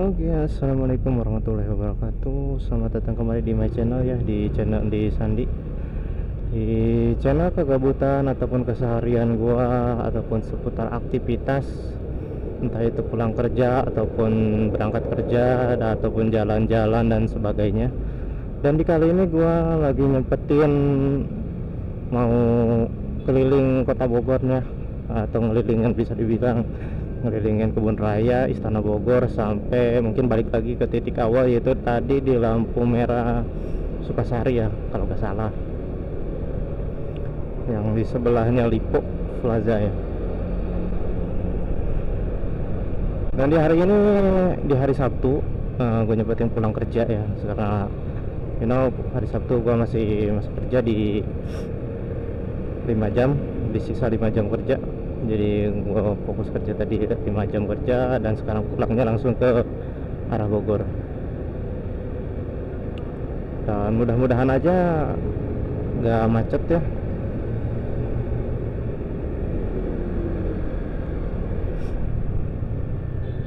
Oke, assalamualaikum warahmatullahi wabarakatuh. Selamat datang kembali di my channel ya, di channel di Sandi. Di channel kegabutan ataupun keseharian gua ataupun seputar aktivitas, entah itu pulang kerja ataupun berangkat kerja ataupun jalan-jalan dan sebagainya. Dan di kali ini gua lagi nyempetin mau keliling kota Bogornya, atau ngelilingin, bisa dibilang ngelilingin kebun raya, Istana Bogor, sampai mungkin balik lagi ke titik awal, yaitu tadi di lampu merah Sukasari ya kalau nggak salah, yang di sebelahnya Lipo Plaza ya. Dan di hari ini, di hari Sabtu, gue nyebutin pulang kerja ya, karena hari Sabtu gue masih kerja di 5 jam, di sisa 5 jam kerja. Jadi gue fokus kerja tadi 5 jam kerja, dan sekarang pulangnya langsung ke arah Bogor. Dan mudah-mudahan aja nggak macet ya.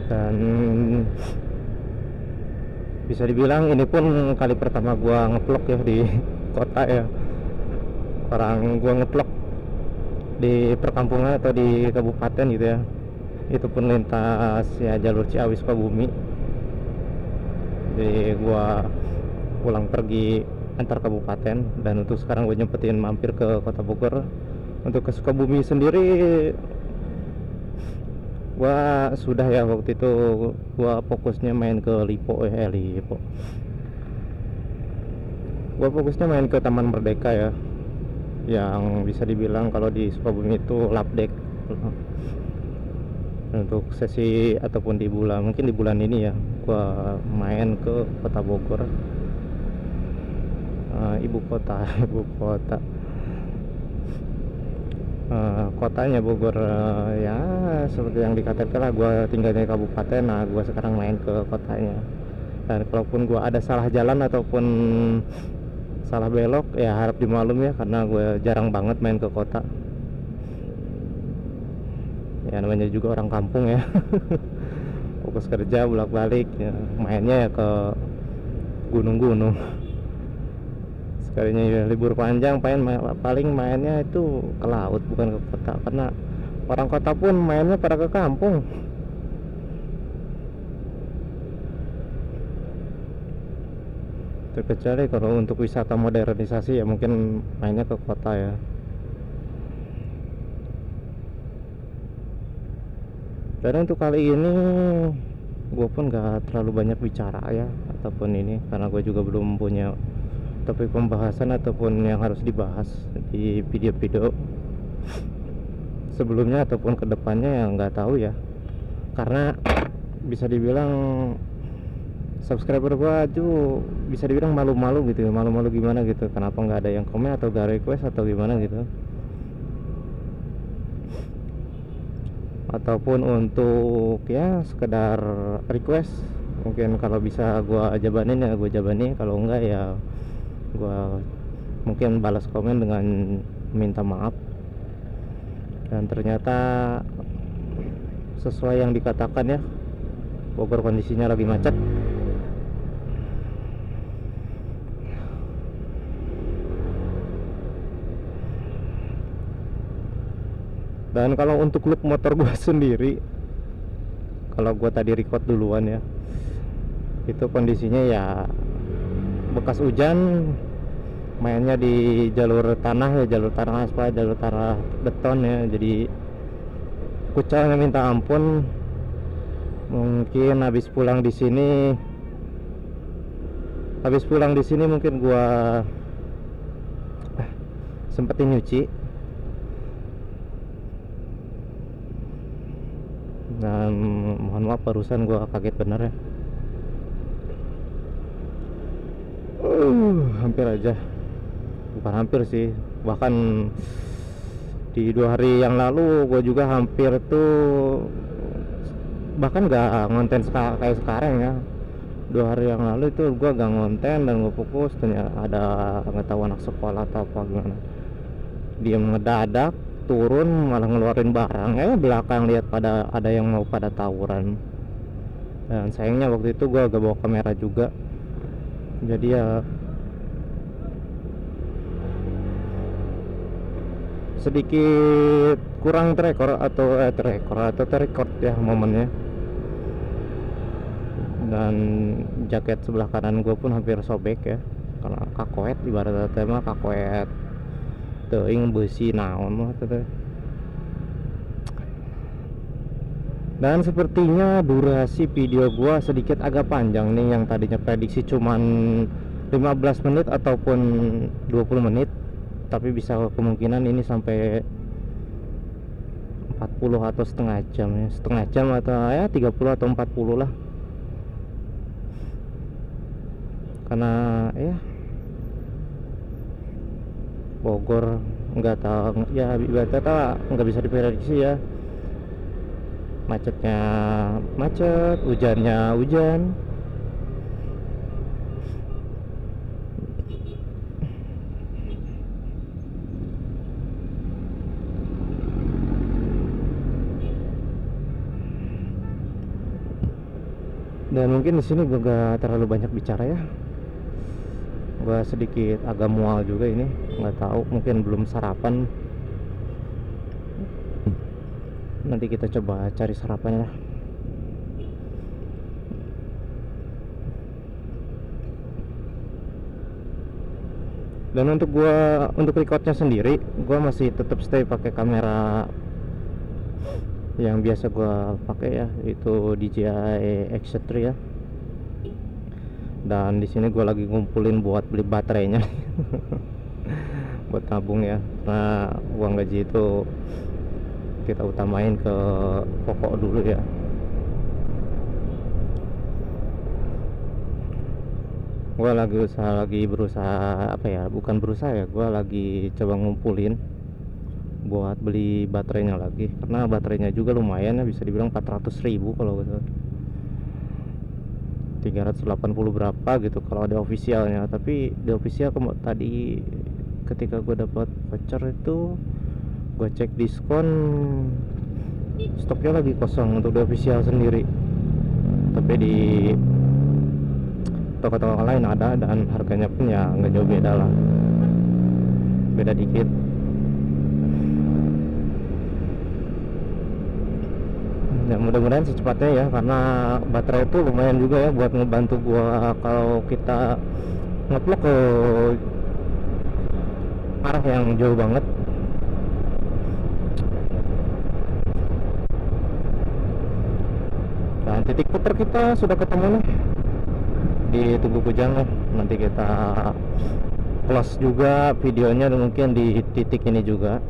Dan bisa dibilang ini pun kali pertama gue ngevlog ya di kota ya. Orang gue ngevlog di perkampungan atau di kabupaten gitu ya, itu pun lintas ya jalur Ciawi Sukabumi. Jadi gua pulang pergi antar kabupaten, dan untuk sekarang gue nyempetin mampir ke kota Bogor. Untuk ke Sukabumi sendiri gua sudah ya, waktu itu gua fokusnya main ke Lipo Lipo. Gua fokusnya main ke Taman Merdeka ya, yang bisa dibilang kalau di Sukabumi itu lapdek. Untuk sesi ataupun mungkin di bulan ini ya, gua main ke kota Bogor, ibu kota kotanya Bogor. Ya seperti yang dikatakan lah, gua tinggalnya di kabupaten, nah gua sekarang main ke kotanya. Dan kalaupun gua ada salah jalan ataupun salah belok ya harap dimaklum ya, karena gue jarang banget main ke kota ya, namanya juga orang kampung ya. Fokus kerja bolak-balik ya, mainnya ya ke gunung-gunung. Sekalinya ya, libur panjang paling mainnya itu ke laut, bukan ke kota, karena orang kota pun mainnya pada ke kampung. Terkecuali kalau untuk wisata modernisasi ya mungkin mainnya ke kota ya. Dan untuk kali ini gue pun gak terlalu banyak bicara ya, ataupun ini karena gue juga belum punya topik pembahasan ataupun yang harus dibahas di video-video sebelumnya ataupun kedepannya, yang nggak tahu ya. Karena bisa dibilang subscriber gua tuh bisa dibilang malu-malu gitu, malu-malu gimana gitu, kenapa nggak ada yang komen atau gak request atau gimana gitu, ataupun untuk ya sekedar request. Mungkin kalau bisa gua jabanin ya gua jabani, kalau enggak ya gua mungkin balas komen dengan minta maaf. Dan ternyata sesuai yang dikatakan ya, Bogor kondisinya lagi macet. Dan kalau untuk look motor gue sendiri, kalau gue tadi record duluan ya, itu kondisinya ya bekas hujan, mainnya di jalur tanah ya, jalur tanah aspal, jalur tanah beton ya. Jadi kucalnya minta ampun. Mungkin habis pulang di sini mungkin gue sempetin nyuci. Dan mohon maaf barusan gue kaget bener ya. Hampir aja, bukan hampir sih, bahkan di 2 hari yang lalu gue juga hampir tuh, bahkan gak ngonten kayak sekarang ya. 2 hari yang lalu itu gue gak ngonten dan gue fokus, ternyata ada nggak tahu anak sekolah atau apa gimana, dia ngedadak turun malah ngeluarin barang belakang, lihat pada ada yang mau pada tawuran. Dan sayangnya waktu itu gue gak bawa kamera juga, jadi ya sedikit kurang terekor terekor ya momennya. Dan jaket sebelah kanan gue pun hampir sobek ya, karena kakoet, ibarat tema kakoet teuing besi naon mah teh. Dan sepertinya durasi video gua sedikit agak panjang nih, yang tadinya prediksi cuman 15 menit ataupun 20 menit, tapi bisa kemungkinan ini sampai 40 atau setengah jam ya, setengah jam atau ya 30 atau 40 lah. Karena ya Bogor nggak tahu ya, nggak bisa diprediksi ya, macetnya macet, hujannya hujan. Dan mungkin di sini gue gak terlalu banyak bicara ya, gue sedikit agak mual juga ini, nggak tahu mungkin belum sarapan. Nanti kita coba cari sarapan lah. Dan untuk recordnya sendiri, gua masih tetap stay pakai kamera yang biasa gua pakai ya, itu DJI X3 ya. Dan di sini gua lagi ngumpulin buat beli baterainya buat tabung ya, karena uang gaji itu kita utamain ke pokok dulu ya. Gue lagi berusaha apa ya, bukan berusaha ya, gue lagi coba ngumpulin buat beli baterainya lagi, karena baterainya juga lumayan ya, bisa dibilang 400.000 kalau gitu, 380 berapa gitu kalau ada officialnya. Tapi di official tadi ketika gue dapat voucher itu, gue cek diskon, stoknya lagi kosong untuk di official sendiri, tapi di toko-toko lain ada, dan harganya pun ya nggak jauh beda lah, beda dikit. Ya mudah-mudahan secepatnya ya, karena baterai itu lumayan juga ya buat ngebantu gua kalau kita ngeplok ke arah yang jauh banget. Dan titik putar kita sudah ketemu nih di Tugu Kujang nih. Nanti kita close juga videonya mungkin di titik ini juga.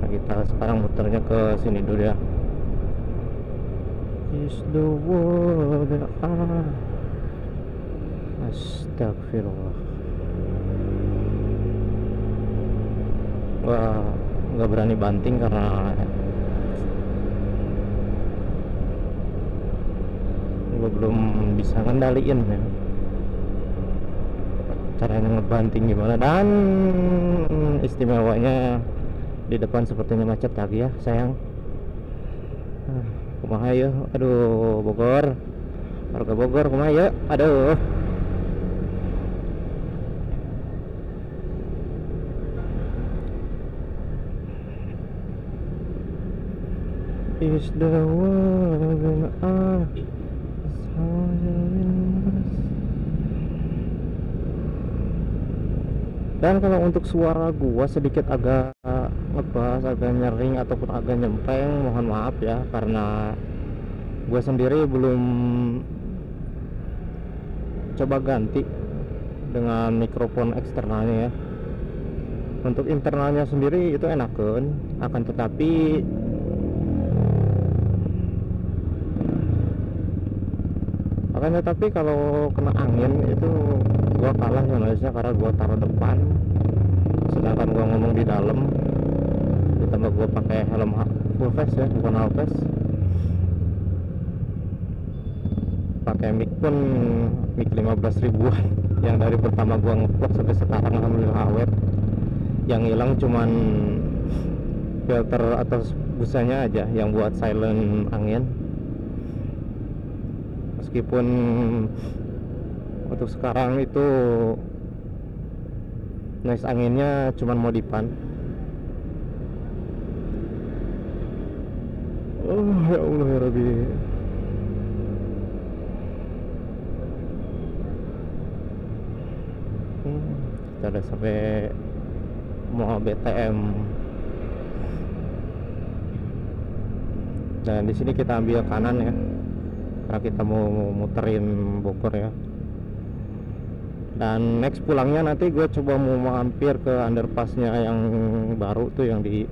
Nah, kita sekarang muternya ke sini dulu ya. Is the world astagfirullah. Wah, nggak berani banting karena gue belum bisa ngendaliin ya caranya ngebanting gimana. Dan istimewanya di depan sepertinya macet lagi ya sayang. Kumaha ya, aduh Bogor, warga Bogor kumaha ya, aduh. Is the world dan kalau untuk suara gua sedikit agak ngebas, agak nyering ataupun agak nyempeng, mohon maaf ya, karena gua sendiri belum coba ganti dengan mikrofon eksternalnya ya. Untuk internalnya sendiri itu enakan, akan tetapi kalau kena angin itu gua kalah ya noise-nya, karena gua taruh depan sedangkan gua ngomong di dalam, ditambah gua pakai helm full face ya, bukan half face. Pakai mic pun mic 15 ribuan yang dari pertama gua ngeplok sampai sekarang alhamdulillah awet. Yang hilang cuman filter atas busanya aja yang buat silent angin. meskipun untuk sekarang itu noise anginnya cuman modifan. Oh ya Allah ya Rabbi. Kita udah sampai mau BTM. Dan di sini kita ambil kanan ya, karena kita mau muterin Bogor ya. Dan next pulangnya nanti gue coba mau mampir ke underpassnya yang baru tuh, yang di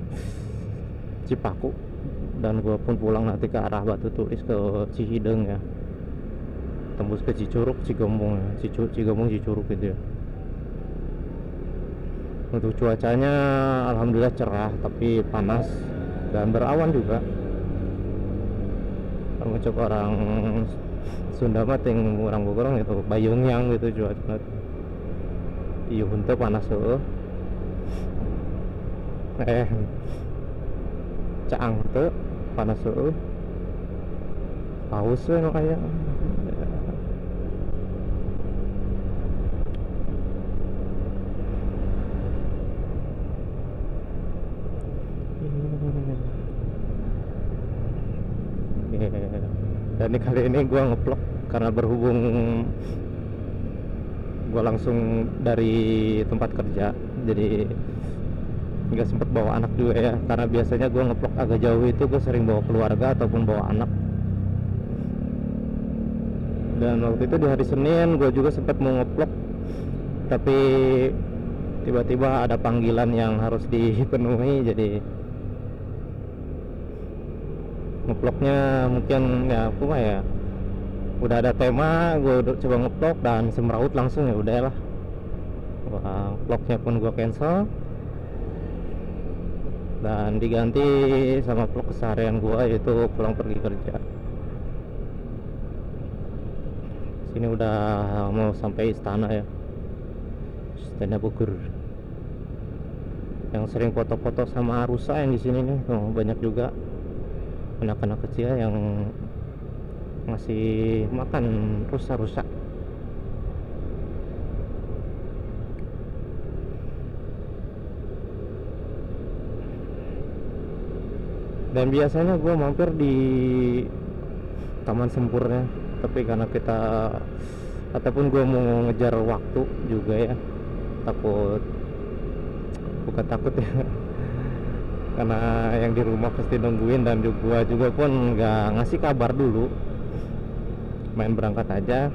Cipaku. Dan gue pun pulang nanti ke arah Batu Tulis ke Cihideng ya, tembus ke Cicurug, Cigombong ya. Cigombong, Cicurug gitu ya. Untuk cuacanya alhamdulillah cerah tapi panas dan berawan juga. Untuk orang Sunda mah ting orang Bogor itu bayungyang gitu cuaca. Iya henteu panas heueuh. Caang teu panas heueuh. Paus we nu aya. Dan kali ini gue ngevlog karena berhubung gue langsung dari tempat kerja, jadi nggak sempet bawa anak juga ya. Karena biasanya gue ngevlog agak jauh itu gue sering bawa keluarga ataupun bawa anak. Dan waktu itu di hari Senin gue juga sempat mau ngevlog, tapi tiba-tiba ada panggilan yang harus dipenuhi, jadi ngevlognya mungkin ya apa ya, udah ada tema gue coba ngevlog dan semeraut langsung ya udahlah. Vlognya pun gue cancel dan diganti sama vlog keseharian gue, yaitu pulang pergi kerja. Sini udah mau sampai istana ya, Istana Bogor. Yang sering foto-foto sama rusa yang di sini nih, banyak juga anak-anak kecil yang ngasih makan rusa-rusa. Dan biasanya gue mampir di Taman Sempurnya, tapi karena kita ataupun gue mau ngejar waktu juga ya, bukan takut ya, karena yang di rumah pasti nungguin dan gua juga pun nggak ngasih kabar dulu, main berangkat aja.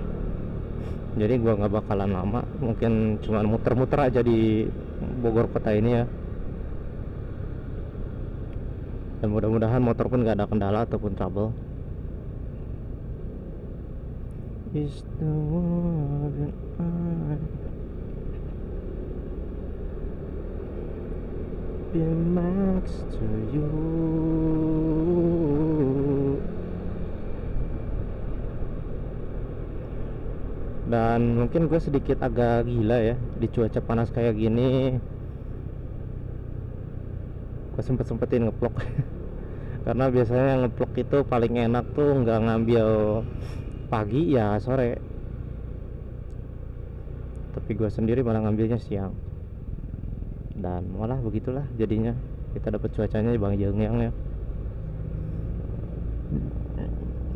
Jadi gua nggak bakalan lama, mungkin cuma muter-muter aja di Bogor kota ini ya. Dan mudah-mudahan motor pun nggak ada kendala ataupun trouble. Is the one I be next to you. Dan mungkin gue sedikit agak gila ya di cuaca panas kayak gini. Gue sempetin ngevlog karena biasanya ngevlog itu paling enak tuh nggak ngambil pagi ya sore, tapi gue sendiri malah ngambilnya siang. Dan malah begitulah jadinya, kita dapat cuacanya bang Yeungyang ya,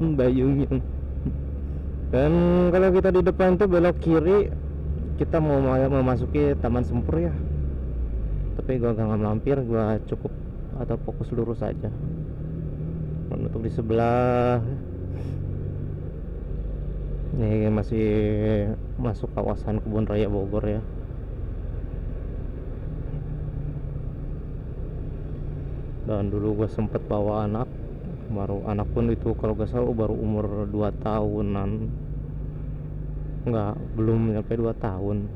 Bayungyang. Dan kalau kita di depan tuh belok kiri, kita mau memasuki Taman Sempur ya, tapi gua gak mampir, gua cukup atau fokus lurus aja. Untuk di sebelah ini masih masuk kawasan Kebun Raya Bogor ya. Dan dulu gue sempet bawa anak pun itu kalau gak salah baru umur 2 tahunan, belum nyampe 2 tahun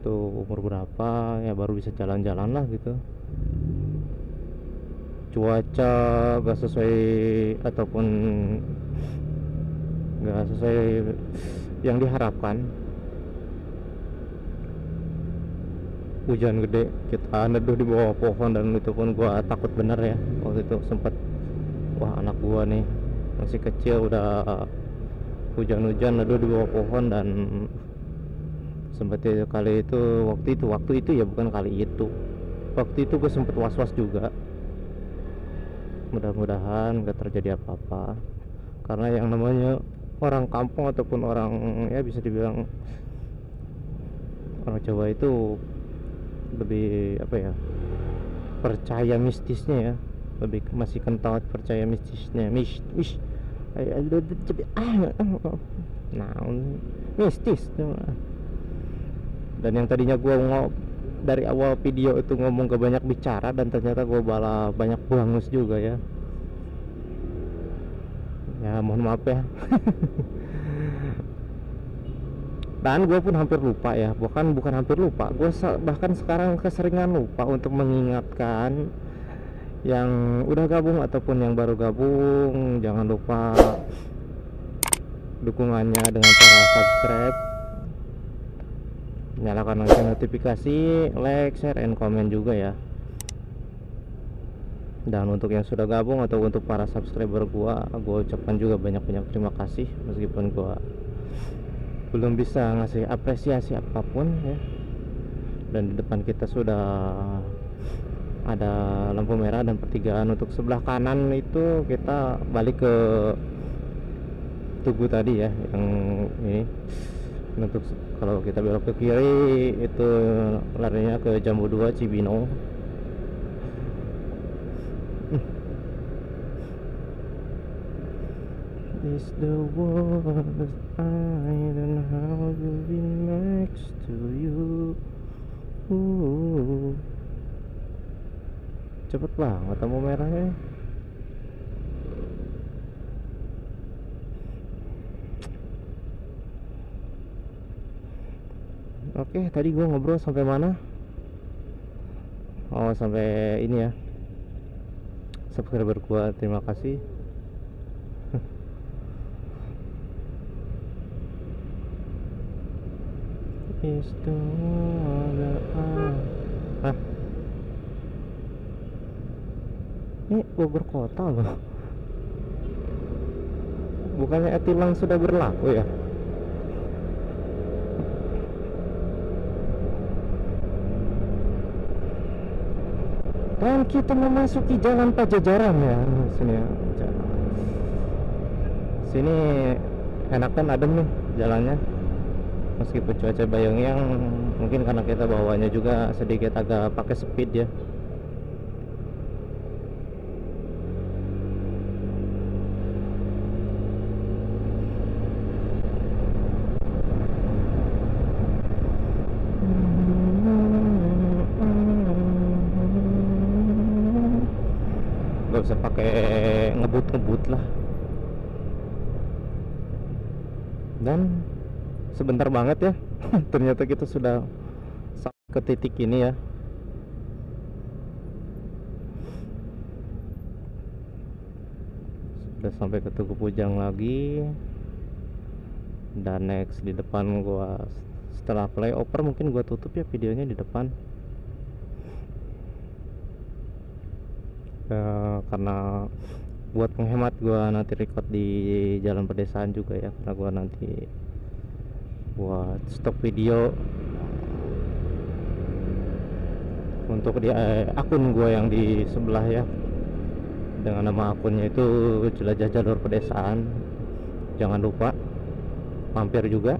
tuh, umur berapa ya baru bisa jalan-jalan lah gitu. Cuaca gak sesuai ataupun gak sesuai yang diharapkan, hujan gede, kita neduh di bawah pohon. Dan itu pun gua takut bener ya, waktu itu sempet, wah anak gua nih masih kecil udah hujan-hujan aduh di bawah pohon. Dan seperti kali itu, waktu itu ya, bukan kali itu, waktu itu gue sempet was-was juga. Mudah-mudahan gak terjadi apa-apa, karena yang namanya orang kampung ataupun orang, ya bisa dibilang orang Jawa itu lebih apa ya, percaya mistisnya ya, lebih masih kental percaya mistisnya. Nah, mistis. Dan yang tadinya gue dari awal video itu ngomong gak banyak bicara, dan ternyata gue malah banyak bangus juga ya. Ya mohon maaf ya. Dan gue pun hampir lupa ya, bukan hampir lupa, gue bahkan sekarang keseringan lupa untuk mengingatkan yang udah gabung ataupun yang baru gabung, jangan lupa dukungannya dengan cara subscribe, nyalakan lonceng notifikasi, like, share, and comment juga ya. Dan untuk yang sudah gabung atau untuk para subscriber gue ucapkan juga banyak-banyak terima kasih, meskipun gue belum bisa ngasih apresiasi apapun ya. Dan di depan kita sudah ada lampu merah dan pertigaan. Untuk sebelah kanan itu kita balik ke Tugu tadi ya, yang ini. Untuk kalau kita belok ke kiri itu larinya ke Jambu 2 Cibinong. Is the world I don't know how to be next to you. Cepet banget lampu merahnya. Oke, tadi gua ngobrol sampai mana? Oh, sampai ini ya. Subscriber gua, terima kasih. Is the world ini Bogor kota loh, bukannya e-tilang sudah berlaku ya? Dan kita memasuki Jalan Pajajaran ya, sini ya. Sini enakan adem nih jalannya, meskipun cuaca bayang-yang, mungkin karena kita bawanya juga sedikit agak pakai speed ya. Gak usah pakai ngebut-ngebut lah. Dan sebentar banget ya. Ternyata kita sudah sampai ke titik ini ya. Sudah sampai ke Tugu Pujang lagi. Dan next di depan gua, setelah flyover mungkin gua tutup ya videonya di depan. Karena buat penghemat gua nanti record di jalan pedesaan juga ya, karena gua nanti buat stok video untuk di akun gua yang di sebelah ya, dengan nama akunnya itu Jelajah Jalur Pedesaan. Jangan lupa mampir juga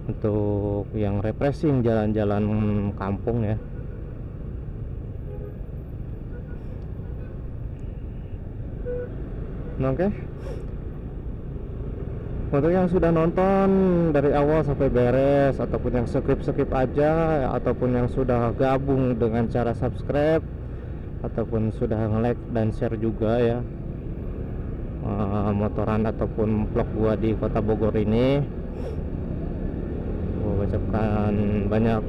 untuk yang refreshing jalan-jalan kampung ya. Oke. Untuk yang sudah nonton dari awal sampai beres, ataupun yang skip aja, ataupun yang sudah gabung dengan cara subscribe, ataupun sudah nge-like dan share juga ya, motoran ataupun vlog gua di kota Bogor ini, gua ucapkan banyak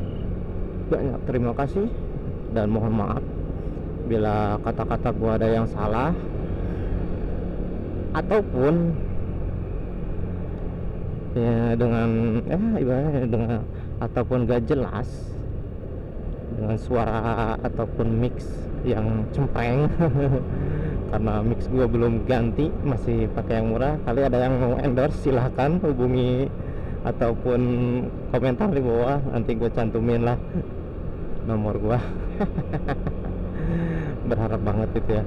terima kasih dan mohon maaf bila kata-kata gua ada yang salah ataupun ya dengan ibaratnya dengan ataupun gak jelas, dengan suara ataupun mix yang cempreng. karena mix gua belum ganti, masih pakai yang murah. Kali ada yang mau endorse, silahkan hubungi ataupun komentar di bawah, nanti gue cantumin lah nomor gua. Berharap banget gitu ya.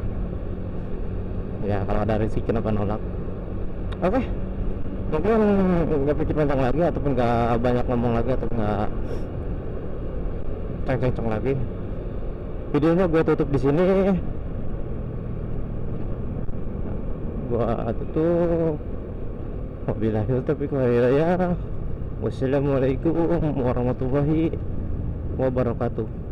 Ya kalau ada rezeki kenapa nolak. Oke, mungkin nggak pikir panjang lagi ataupun nggak banyak ngomong lagi atau nggak ceng-ceng lagi. Videonya gue tutup di sini. Gue tutup. Wabillahi taufiq wal hidayah. Wassalamualaikum warahmatullahi wabarakatuh.